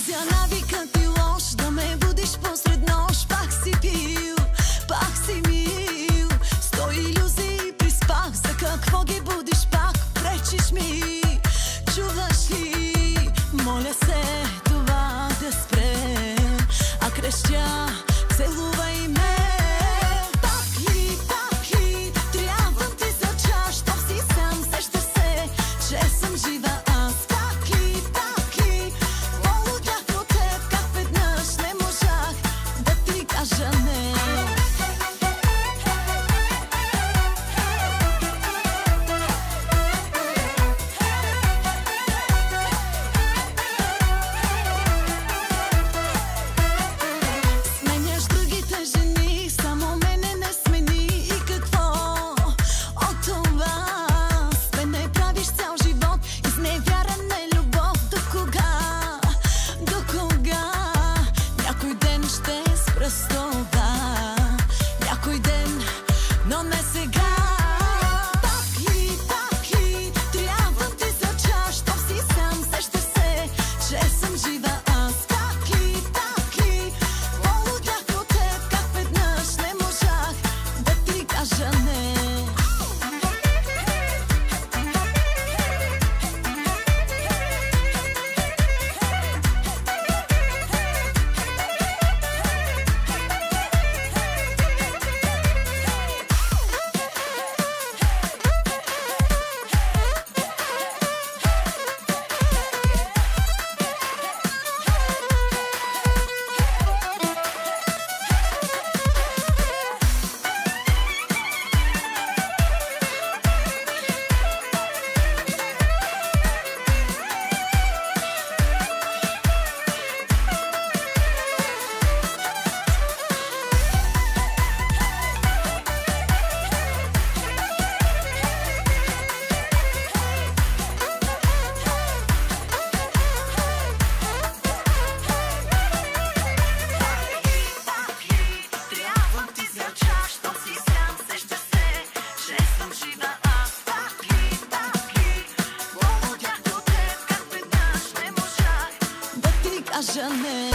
Пазя навикът ти лош да ме будиш посред нощ. Пак си пил, пак си мил, 100 илюзии приспах. За какво ги будиш пак? Пречиш ми, чуваш ли? Моля се това да спре, а крещя, целувай ме. Пак ли, трябвам ти за час, щом си сам, сещаш се, че съм жива аз. Пак ли, полудях от теб, как веднъж не можах да ти кажа не. Сменяш другите жени, само мене не смени. И какво от това? С мен не правиш цял живот, изневярена е любов. До кога? Някой ден ще спра с това, някой ден, но не сега. Пак ли, трябвам ти за час, щом си сам, сещаш се, че съм жива аз. Пак ли, полудях от теб, как веднъж не можах да ти кажа не. Кажа не.